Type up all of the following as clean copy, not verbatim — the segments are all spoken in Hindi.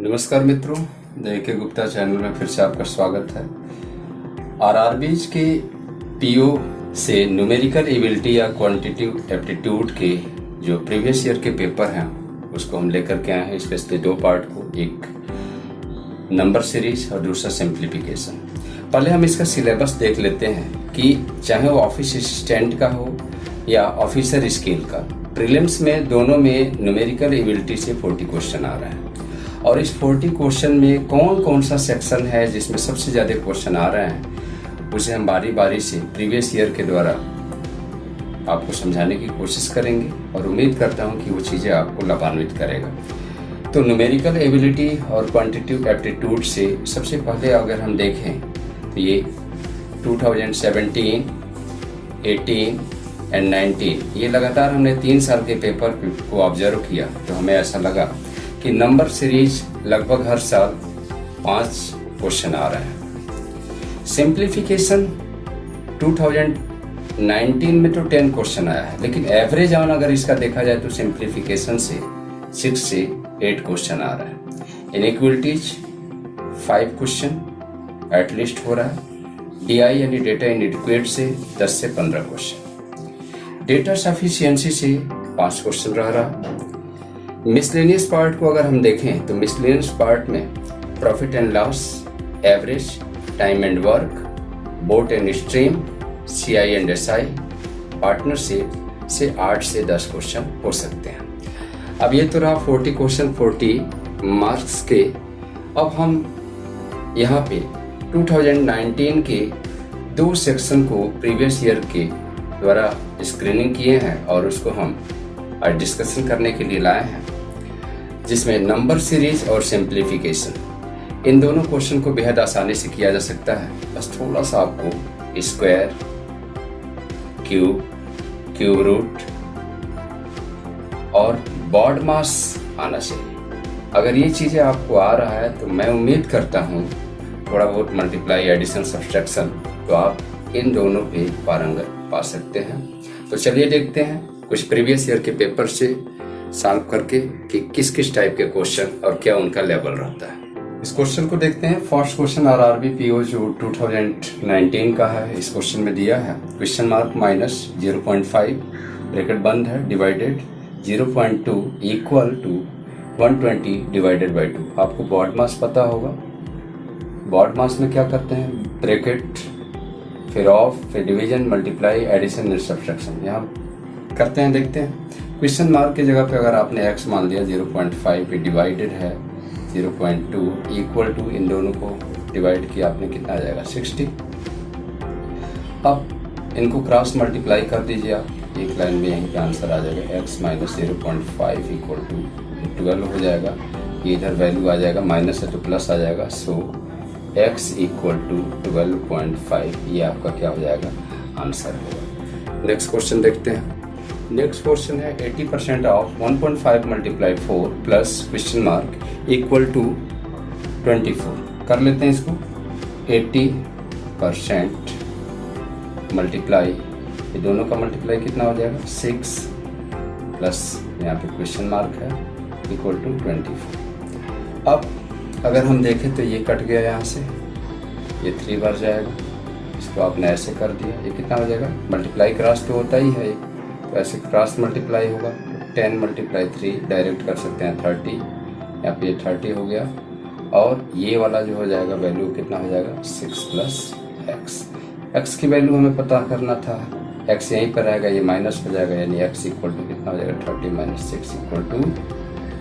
नमस्कार मित्रों, द गुप्ता चैनल में फिर से आपका स्वागत है। आरआरबीज के पीओ से न्यूमेरिकल एबिलिटी या क्वांटिटेटिव एप्टीट्यूड के जो प्रीवियस ईयर के पेपर हैं उसको हम लेकर के आए हैं, स्पेशली दो पार्ट को, एक नंबर सीरीज और दूसरा सिंप्लीफिकेशन। पहले हम इसका सिलेबस देख लेते हैं कि चाहे वो ऑफिस असिस्टेंट का हो या ऑफिसर स्केल का, प्रीलिम्स में दोनों में न्यूमेरिकल एबिलिटी से 40 क्वेश्चन आ रहे हैं और इस 40 क्वेश्चन में कौन कौन सा सेक्शन है जिसमें सबसे ज़्यादा क्वेश्चन आ रहे हैं उसे हम बारी बारी से प्रीवियस ईयर के द्वारा आपको समझाने की कोशिश करेंगे और उम्मीद करता हूं कि वो चीज़ें आपको लाभान्वित करेगा। तो न्यूमेरिकल एबिलिटी और क्वांटिटेटिव एप्टीट्यूड से सबसे पहले अगर हम देखें तो ये 2017, 18 एंड 19 ये लगातार हमने 3 साल के पेपर को ऑब्जर्व किया तो हमें ऐसा लगा कि नंबर सीरीज लगभग हर साल 5 क्वेश्चन आ रहे हैं। सिंप्लीफिकेशन 2019 में तो 10 क्वेश्चन आया है, लेकिन एवरेज ऑन अगर इसका देखा जाए तो सिंप्लीफिकेशन से 6 से 8 क्वेश्चन आ रहा है। इनइक्वलिटीज 5 क्वेश्चन एटलीस्ट हो रहा है। डीआई यानी डेटा इनएडिक्वेट से 10 से 15 क्वेश्चन। डेटा सफिशिएंसी से 5 क्वेश्चन रह रहा। मिसलेनियस पार्ट को अगर हम देखें तो मिसलेनियस पार्ट में profit and loss, average, time and work, boat and stream, CI and SI, partnership से 8 से 10 क्वेश्चन हो सकते हैं। अब ये तो रहा 40 क्वेश्चन 40 मार्क्स के। अब हम यहाँ पे 2019 के 2 सेक्शन को प्रीवियस ईयर के द्वारा स्क्रीनिंग किए हैं और उसको हम आज डिस्कशन करने के लिए लाए हैं, जिसमें नंबर सीरीज और सिंप्लीफिकेशन इन दोनों क्वेश्चन को बेहद आसानी से किया जा सकता है। बस थोड़ा सा आपको स्क्वायर, क्यूब रूट और बॉड मास आना चाहिए। अगर ये चीज़ें आपको आ रहा है तो मैं उम्मीद करता हूँ थोड़ा बहुत मल्टीप्लाई, एडिशन, सब्सट्रैक्शन तो आप इन दोनों पे पारंगत पा सकते हैं। तो चलिए देखते हैं कुछ प्रीवियस ईयर के पेपर से सॉल्व करके कि किस किस टाइप के क्वेश्चन और क्या उनका लेवल रहता है। इस क्वेश्चन को देखते हैं। फर्स्ट क्वेश्चन आरआरबी पीओ जो 2019 का है, इस क्वेश्चन में दिया है क्वेश्चन मार्क -0.5 ब्रैकेट बंद है, divided 0.2 equal to 120 divided by 2। आपको बॉड मास पता होगा। बॉड मास में क्या करते हैं, ब्रैकेट फिर ऑफ, फिर division, multiply, addition and subtraction यहाँ करते हैं। देखते हैं क्वेश्चन मार्क की जगह पे अगर आपने x मान लिया 0.5 पे, डिवाइडेड है 0.2 इक्वल टू, इन दोनों को डिवाइड किया आपने, कितना आ जाएगा 60। अब इनको क्रॉस मल्टीप्लाई कर दीजिए आप, एक लाइन में यहीं पे आंसर आ जाएगा x माइनस 0.5 इक्वल टू 12 हो जाएगा। ये इधर वैल्यू आ जाएगा, माइनस है तो प्लस आ जाएगा। सो x इक्वल टू 12.5 ये आपका क्या हो जाएगा, आंसर होगा। नेक्स्ट क्वेश्चन देखते हैं। नेक्स्ट क्वेश्चन है 80% of 1.5 multiply 4 plus question mark equal to 24। कर लेते हैं इसको। 80% मल्टीप्लाई, ये दोनों का मल्टीप्लाई कितना हो जाएगा 6 प्लस यहाँ पे क्वेश्चन मार्क है इक्वल टू 24। अब अगर हम देखें तो ये कट गया यहाँ से, ये 3 बार जाएगा, इसको आपने ऐसे कर दिया, ये कितना हो जाएगा, मल्टीप्लाई क्रॉस तो होता ही है, तो ऐसे क्रॉस मल्टीप्लाई होगा। 10 मल्टीप्लाई 3 डायरेक्ट कर सकते हैं 30, यहाँ पे 30 हो गया। और ये वाला जो हो जाएगा वैल्यू कितना हो जाएगा 6 प्लस x की वैल्यू हमें पता करना था, x यहीं पर आएगा, ये माइनस हो जाएगा, यानी x इक्वल टू कितना हो जाएगा 30 माइनस 6 इक्वल टू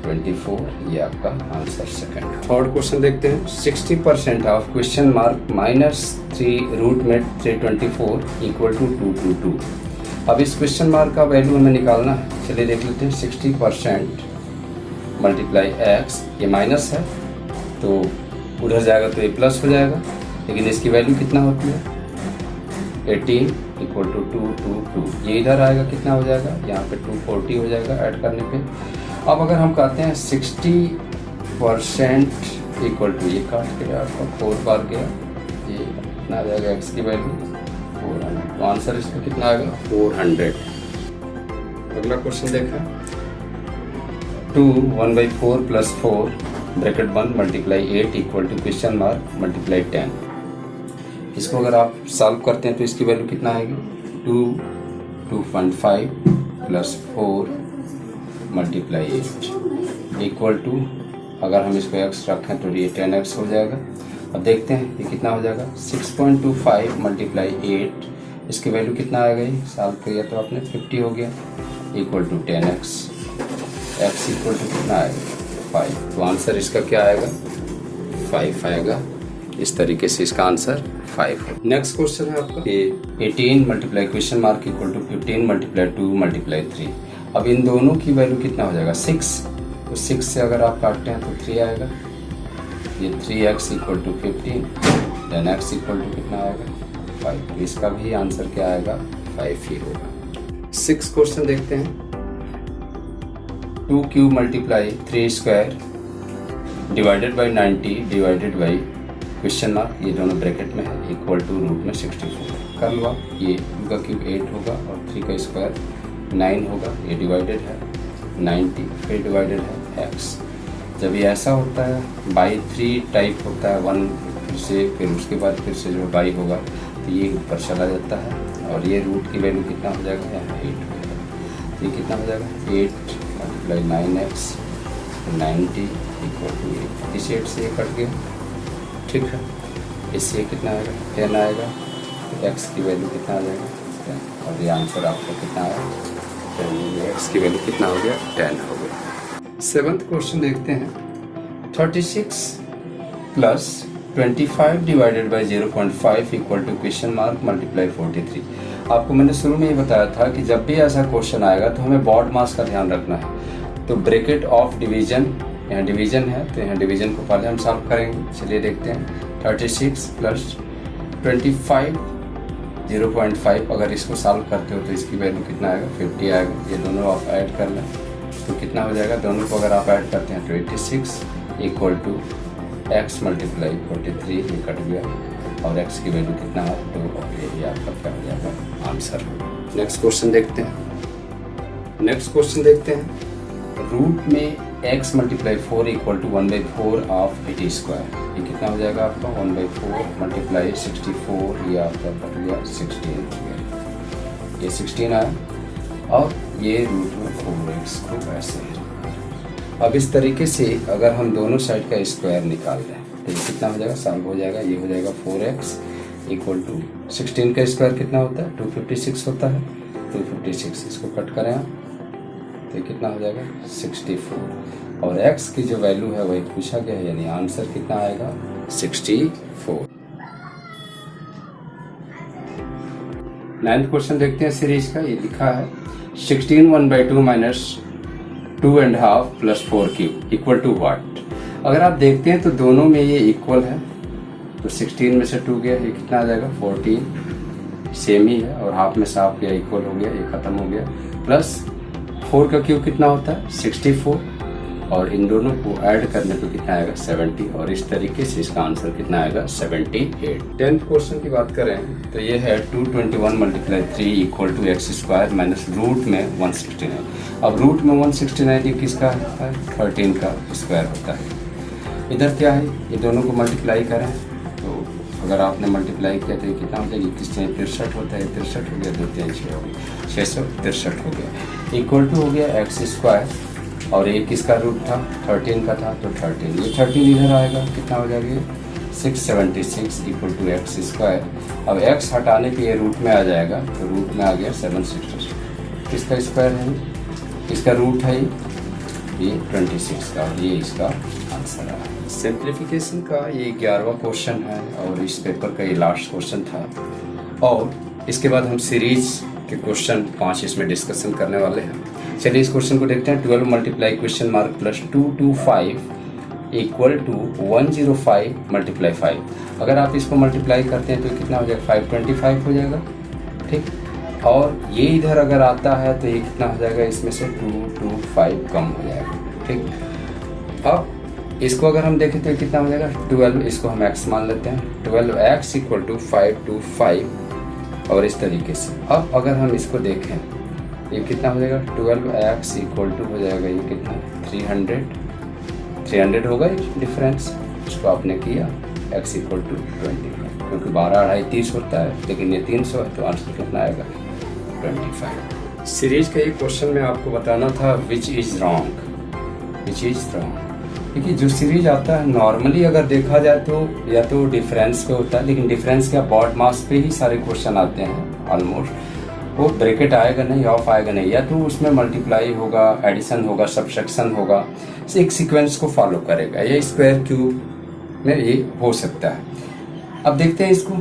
24। ये आपका आंसर सेकंड। थर्ड क्वेश्चन देखते हैं। 60% ऑफ क्वेश्चन मार्क -3 रूट में 324 इक्वल टू 222। अब इस क्वेश्चन मार्क का वैल्यू हमें निकालना है। चलिए देख लेते हैं। 60% मल्टीप्लाई x, ये माइनस है तो उधर जाएगा तो ये प्लस हो जाएगा, लेकिन इसकी वैल्यू कितना होती है 18 इक्वल टू 222। ये इधर आएगा, कितना हो जाएगा, यहाँ पे 240 हो जाएगा ऐड करने पे। अब अगर हम कहते हैं 60% इक्वल टू, ये काट के आपका 4 बार गया, ये कितना आ जाएगा x की वैल्यू 400। तो आंसर इसका कितना आएगा 400। अगला क्वेश्चन देखा 2 1/4 + 4 ब्रैकेट बंद multiply 8 equal to question mark multiply 10। इसको अगर आप सॉल्व करते हैं तो इसकी वैल्यू कितना आएगी 2.5 प्लस 4 मल्टीप्लाई 8 इक्वल टू, अगर हम इसको x रखें तो ये 10x हो जाएगा। अब देखते हैं ये कितना हो जाएगा 6.25 मल्टीप्लाई 8, इसकी वैल्यू कितना आएगा, ये सॉल्व किया तो आपने 50 हो गया equal to 10x, x equal to कितना आएगा 5। तो आंसर इसका क्या आएगा 5 आएगा। इस तरीके से इसका आंसर 5 है। नेक्स्ट क्वेश्चन है आपका 18 multiply question mark equal to 15 multiply 2 multiply 3। अब इन दोनों की वैल्यू कितना हो जाएगा 6, तो 6 से अगर आप काटते हैं तो 3 आएगा, ये 3x equal to 15, then x equal to कितना आएगा 5। तो इसका भी आंसर क्या आएगा 5 ही होगा। 6 क्वेश्चन देखते हैं 2 cube multiply 3 square divided by 90 divided by question mark, ये दोनों ब्रैकेट में है इक्वल टू रूट में 64 कर लो आप। ये 2 का क्यूब 8 होगा और 3 का स्क्वायर 9 होगा, ये डिवाइडेड है 90 फिर डिवाइडेड है x। जब ये ऐसा होता है बाई 3 टाइप होता है 1 फिर से, फिर उसके बाद फिर से जो बाई होगा तो ये ऊपर चला जाता है और ये रूट की वैल्यू कितना हो जाएगा यहाँ 8 हो जाएगा। तो ये कितना हो जाएगा 8 मल्टीप्लाई 9x 90 इक्वल टू 8। इस 8 से ये कट गया, ठीक है। इससे कितना आएगा 10 आएगा, तो x की वैल्यू कितना आ जाएगा 10, और ये आंसर आपको कितना आया 10। x की वैल्यू कितना हो गया 10 हो गया। 7th क्वेश्चन देखते हैं 36 plus 25 divided by 0.5 equal to question mark multiply 43। आपको मैंने शुरू में ही बताया था कि जब भी ऐसा क्वेश्चन आएगा तो हमें बॉड मास का ध्यान रखना है। तो ब्रैकेट ऑफ डिवीजन, यहाँ डिवीजन है तो यहाँ डिवीजन को पहले हम सॉल्व करेंगे। चलिए देखते हैं 36 प्लस 25 0.5, अगर इसको सॉल्व करते हो तो इसकी वैल्यू कितना आएगा 50 आएगा। ये दोनों आप ऐड कर लें तो कितना हो जाएगा, दोनों को अगर आप ऐड करते हैं 26 इक्वल टू x मल्टीप्लाई 43, ये कट गया और x की वैल्यू कितना है 2, और ये आपका क्या हो जाएगा आंसर। नेक्स्ट क्वेश्चन देखते हैं रूट में x multiply 4 equal to 1/4 of 80 square. ये कितना हो जाएगा आपका 1/4 मल्टीप्लाई 64, ये आपका कट गया 16 हो गया, ये 16 आया और ये रूट में 4x को ऐसे है। अब इस तरीके से अगर हम दोनों साइड का स्क्वायर निकाल दें तो ये कितना हो जाएगा सॉल्व हो जाएगा। ये हो जाएगा 4x इक्वल टू 16 का स्क्वायर कितना होता है 256 होता है, 256 इसको कट करें आप तो ये कितना हो जाएगा 64, और x की जो वैल्यू है वही पूछा गया है, यानी आंसर कितना आएगा 64। 9th क्वेश्चन देखते हैं सीरीज का। ये लिखा है 16 1/2 minus 2.5 plus 4 cube equal to what. अगर आप देखते हैं तो दोनों में ये इक्वल है, तो 16 में से 2 गया, ये कितना आ जाएगा 14, सेम ही है, और हाफ में से हाफ गया इक्वल हो गया, ये खत्म हो गया, प्लस 4 का क्यूब कितना होता है 64, और इन दोनों को ऐड करने पे कितना आएगा 70, और इस तरीके से इसका आंसर कितना आएगा 78। 10th क्वेश्चन की बात करें तो ये है 221 multiply 3 equal to X square minus root में 169। अब रूट में 169 ये किसका होता है 13 का स्क्वायर होता है। इधर क्या है, ये दोनों को मल्टीप्लाई करें तो अगर आपने मल्टीप्लाई किया तो ये कितना हो जाएगा 63 होता है, 63 हो गया, 2 3 6 हो गया, 663 हो गया, इक्वल टू हो गया एक्स स्क्वायर, और एक किसका रूट था 13 का था, तो 13 ये 13 इधर आएगा, कितना हो जाएगा 676 इक्वल टू एक्स स्क्वायर। अब एक्स हटाने पे ये रूट में आ जाएगा, तो रूट में आ गया 766, किसका स्क्वायर है, इसका रूट है ये 26 का, ये इसका आंसर है। सिंप्लीफिकेशन का ये 11वां क्वेश्चन है और इस पेपर का ये लास्ट क्वेश्चन था, और इसके बाद हम सीरीज के क्वेश्चन 5 इसमें डिस्कशन करने वाले हैं। चलिए इस क्वेश्चन को देखते हैं। 12 multiply question mark plus 225 equal to 105 multiply 5। अगर आप इसको मल्टीप्लाई करते हैं तो कितना हो जाएगा 525 हो जाएगा, ठीक। और ये इधर अगर आता है तो ये कितना हो जाएगा, इसमें से 225 कम हो जाएगा, ठीक। अब इसको अगर हम देखें तो कितना हो जाएगा 12, इसको हम x मान लेते हैं, 12x इक्वल टू 525, और इस तरीके से। अब अगर हम इसको देखें ये कितना हो जाएगा 12x इक्वल टू हो जाएगा ये कितना 300, 300 होगा डिफरेंस, इसको आपने किया x इक्वल टू 25, क्योंकि 12 2.5 30 होता है, लेकिन ये 300 है, तो आंसर कितना आएगा 25। सीरीज का एक क्वेश्चन में आपको बताना था विच इज़ रॉन्ग। देखिए जो सीरीज आता है नॉर्मली अगर देखा जाए तो या तो डिफरेंस पे होता है, लेकिन डिफरेंस क्या बॉड मास पे ही सारे क्वेश्चन आते हैं ऑलमोस्ट, वो ब्रैकेट आएगा नहीं, ऑफ आएगा नहीं, या तो उसमें मल्टीप्लाई होगा, एडिशन होगा, सब्सट्रैक्शन होगा, एक सीक्वेंस को फॉलो करेगा, या स्क्वायर क्यूब में ये हो सकता है। अब देखते हैं इसको,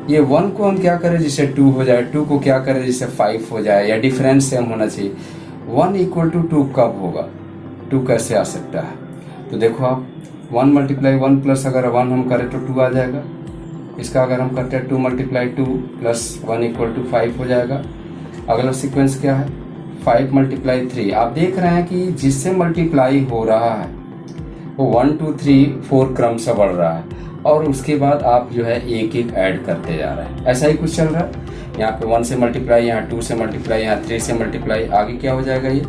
ये 1 को हम क्या करें जिससे 2 हो जाए, 2 को क्या करें जिससे 5 हो जाए, या डिफरेंस सेम होना चाहिए। 1 इक्वल टू 2 कब होगा, 2 कैसे आ सकता है? तो देखो आप 1 मल्टीप्लाई 1 प्लस अगर 1 हम करें तो 2 आ जाएगा। इसका अगर हम करते हैं 2 मल्टीप्लाई 2 प्लस 1 इक्वल टू 5 हो जाएगा। अगला सीक्वेंस क्या है 5 मल्टीप्लाई 3। आप देख रहे हैं कि जिससे मल्टीप्लाई हो रहा है वो 1 2 3 4 क्रम से बढ़ रहा है, और उसके बाद आप जो है एक एक ऐड करते जा रहे हैं। ऐसा ही कुछ चल रहा है, यहाँ पे 1 से मल्टीप्लाई, यहाँ 2 से मल्टीप्लाई, यहाँ 3 से मल्टीप्लाई, आगे क्या हो जाएगा ये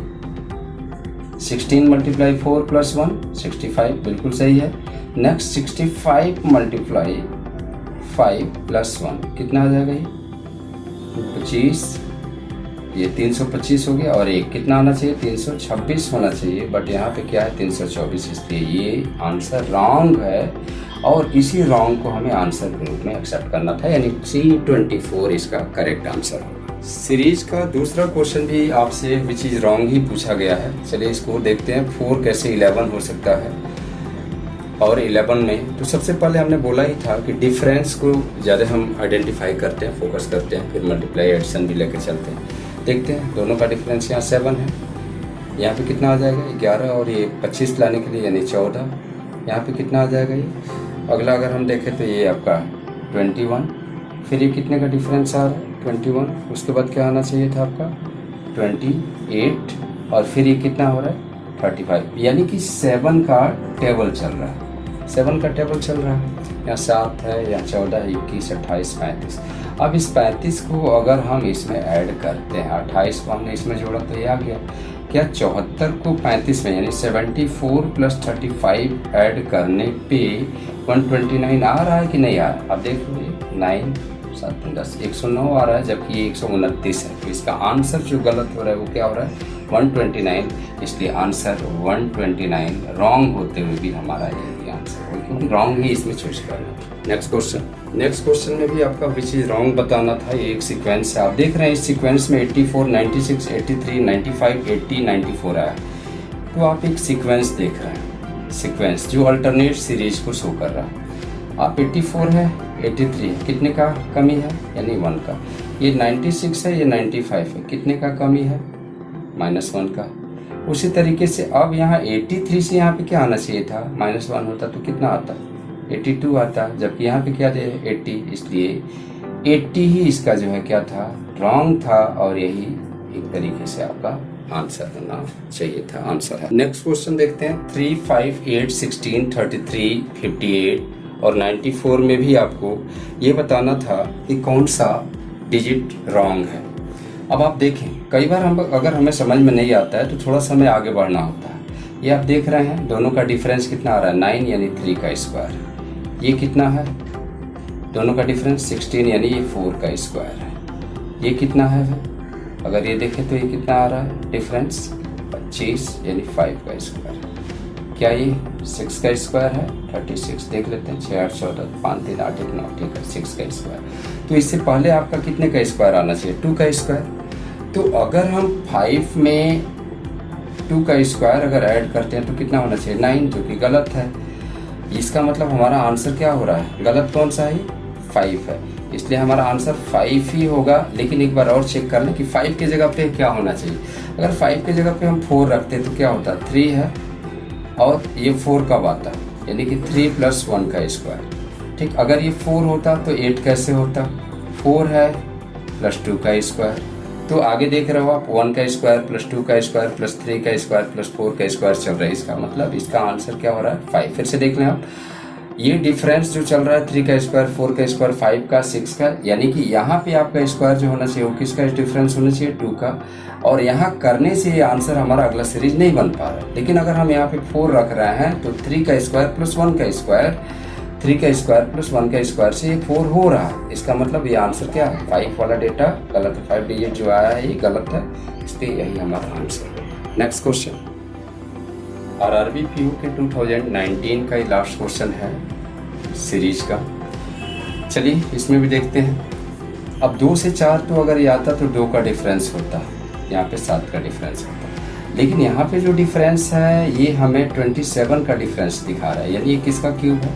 16 मल्टीप्लाई 4 प्लस 1 65, बिल्कुल सही है। नेक्स्ट 65 मल्टीप्लाई 5 प्लस 1 कितना आ जाएगा ये 25, ये 325 हो गया, और एक कितना आना चाहिए 326 होना चाहिए, बट यहाँ पे क्या है 324, इसलिए ये आंसर रॉन्ग है, और इसी रॉन्ग को हमें आंसर के रूप में एक्सेप्ट करना था, यानी C24 इसका करेक्ट आंसर होगा। सीरीज का दूसरा क्वेश्चन भी आपसे विच इज़ रॉन्ग ही पूछा गया है। चलिए इसको देखते हैं, 4 कैसे 11 हो सकता है, और 11 में तो सबसे पहले हमने बोला ही था कि डिफरेंस को ज़्यादा हम आइडेंटिफाई करते हैं, फोकस करते हैं, फिर मल्टीप्लाई एडिशन भी लेकर चलते हैं। देखते हैं दोनों का डिफरेंस, यहाँ 7 है, यहाँ पे कितना आ जाएगा 11, और ये 25 लाने के लिए यानी 14, यहाँ पे कितना आ जाएगा ये। अगला अगर हम देखें तो ये आपका 21, फिर ये कितने का डिफरेंस आ रहा है 21, उसके बाद क्या आना चाहिए था आपका 28, और फिर ये कितना हो रहा है 35, यानी कि 7 का टेबल चल रहा है, 7 का टेबल चल रहा है। यहाँ 7 है, यहाँ 14, 21, 28, 35। अब इस 35 को अगर हम इसमें ऐड करते हैं, 28 को हमने इसमें जोड़ा तो ये आ गया, क्या 74 को 35 में यानी 74 प्लस 35 ऐड करने पे 129 आ रहा है कि नहीं आ रहा है? अब देख लो 9 7 10 109 आ रहा है, जबकि ये 129 है, तो इसका आंसर जो गलत हो रहा है वो क्या हो रहा है 129, इसलिए आंसर 129 रॉन्ग होते हुए भी हमारा ये आंसर हो, क्योंकि रॉन्ग ही इसमें चूज करना। नेक्स्ट क्वेश्चन में भी आपका विच इज रॉन्ग बताना था। ये एक सीक्वेंस है, आप देख रहे हैं इस सीक्वेंस में 84 96 83 95 80 94 आया, तो आप एक सीक्वेंस देख रहे हैं, सीक्वेंस जो अल्टरनेट सीरीज को शो कर रहा है। आप 84 है 83 है, कितने का कमी है यानी 1 का, ये 96 है, ये 95 है, कितने का कमी है -1 का। उसी तरीके से अब यहाँ 83 से यहाँ पे क्या आना चाहिए था -1 होता तो कितना आता 82 आता, जबकि यहाँ पे क्या दे 80, इसलिए 80 ही इसका जो है क्या था रॉन्ग था, और यही एक तरीके से आपका आंसर होना चाहिए था, आंसर है। नेक्स्ट क्वेश्चन देखते हैं 3 5 8 16 33 58 और 94 में भी आपको ये बताना था कि कौन सा डिजिट रॉन्ग है। अब आप देखें कई बार हम अगर हमें समझ में नहीं आता है तो थोड़ा सा हमें आगे बढ़ना होता है। ये आप देख रहे हैं दोनों का डिफरेंस कितना आ रहा है 9 यानी 3 का स्क्वायर, ये कितना है दोनों का डिफरेंस 16 यानी ये 4 का स्क्वायर है, ये कितना है अगर ये देखें तो ये कितना आ रहा है डिफरेंस 25 यानी 5 का स्क्वायर, क्या ये 6 का स्क्वायर है 36, देख लेते हैं 6 8 14 5 3 8 1 9, ठीक है 6 का स्क्वायर। तो इससे पहले आपका कितने का स्क्वायर आना चाहिए 2 का स्क्वायर। तो अगर हम 5 में 2 का स्क्वायर अगर ऐड करते हैं तो कितना होना चाहिए 9, जो कि गलत है। इसका मतलब हमारा आंसर क्या हो रहा है गलत कौन सा है 5 है, इसलिए हमारा आंसर 5 ही होगा। लेकिन एक बार और चेक कर लें कि 5 की जगह पे क्या होना चाहिए। अगर 5 की जगह पे हम 4 रखते हैं तो क्या होता 3 है और ये 4 कब आता यानी कि 3 + 1 का स्क्वायर, ठीक। अगर ये 4 होता तो 8 कैसे होता, 4 है +2 का स्क्वायर। तो आगे देख रहे हो आप 1 का स्क्वायर +2 का स्क्वायर +3 का स्क्वायर +4 का स्क्वायर चल रहा है, इसका मतलब इसका आंसर क्या हो रहा है 5। फिर से देख लें आप ये डिफरेंस जो चल रहा है 3 का स्क्वायर, 4 का स्क्वायर, 5 का, 6 का, यानी कि यहाँ पे आपका स्क्वायर जो होना चाहिए वो किसका डिफरेंस होना चाहिए, 2 का। और यहाँ करने से ये आंसर हमारा अगला सीरीज नहीं बन पा रहा है। लेकिन अगर हम यहाँ पे 4 रख रहे हैं तो 3 का स्क्वायर प्लस 1 का स्क्वायर, 3 का स्क्वायर प्लस 1 का स्क्वायर से ये 4 हो रहा है। इसका मतलब ये आंसर क्या है, 5 वाला डेटा गलत है, 5 डिजिट जो आया है ये गलत है, इसलिए यही हमारा आंसर है। नेक्स्ट क्वेश्चन, RRB PO के 2019 का ये लास्ट क्वेश्चन है सीरीज का। चलिए इसमें भी देखते हैं। अब 2 से 4 तो अगर ये आता तो 2 का डिफरेंस होता, यहाँ पे 7 का डिफरेंस होता, लेकिन यहाँ पे जो डिफरेंस है ये हमें 27 का डिफरेंस दिखा रहा है, यानी ये किसका क्यूब है,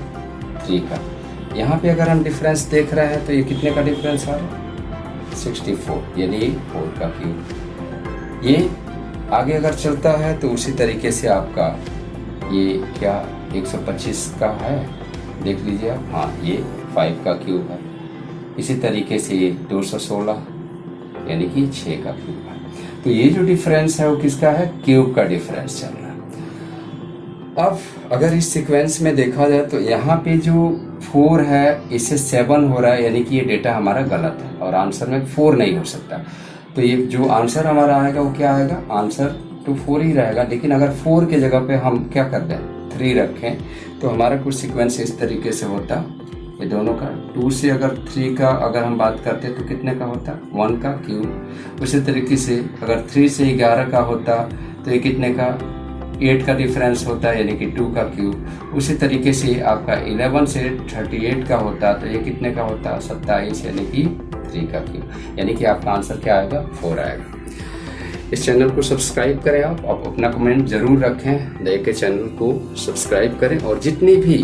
3 का। यहाँ पे अगर हम डिफरेंस देख रहे हैं तो ये कितने का डिफरेंस आ रहा है, 64, यानी 4 का क्यूब। ये आगे अगर चलता है तो उसी तरीके से आपका ये क्या 125 का है, देख लीजिए आप, हाँ ये 5 का क्यूब है। इसी तरीके से ये 216 यानी कि 6 का क्यूब है। तो ये जो डिफरेंस है वो किसका है, क्यूब का डिफरेंस चल रहा है। अब अगर इस सीक्वेंस में देखा जाए तो यहाँ पे जो 4 है इससे 7 हो रहा है, यानी कि ये डेटा हमारा गलत है और आंसर में 4 नहीं हो सकता। तो ये जो आंसर हमारा आएगा वो क्या आएगा, आंसर तो 4 ही रहेगा। लेकिन अगर 4 के जगह पे हम क्या कर दें, 3 रखें तो हमारा कुछ सीक्वेंस इस तरीके से होता, ये दोनों का 2 से अगर 3 का अगर हम बात करते तो कितने का होता, 1 का क्यूब। उसी तरीके से अगर 3 से 11 का होता तो ये कितने का, 8 का डिफरेंस होता है, यानी कि 2 का क्यूब। उसी तरीके से आपका 11 से 38 का होता तो ये कितने का होता, 27, यानी कि 3 का क्यूब। यानी कि आपका आंसर क्या आएगा, 4 आएगा। इस चैनल को सब्सक्राइब करें आप अपना कमेंट जरूर रखें, दे के चैनल को सब्सक्राइब करें और जितनी भी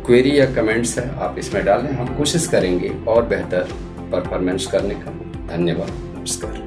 क्वेरी या कमेंट्स है आप इसमें डालें, हम कोशिश करेंगे और बेहतर परफॉर्मेंस करने का। धन्यवाद, नमस्कार।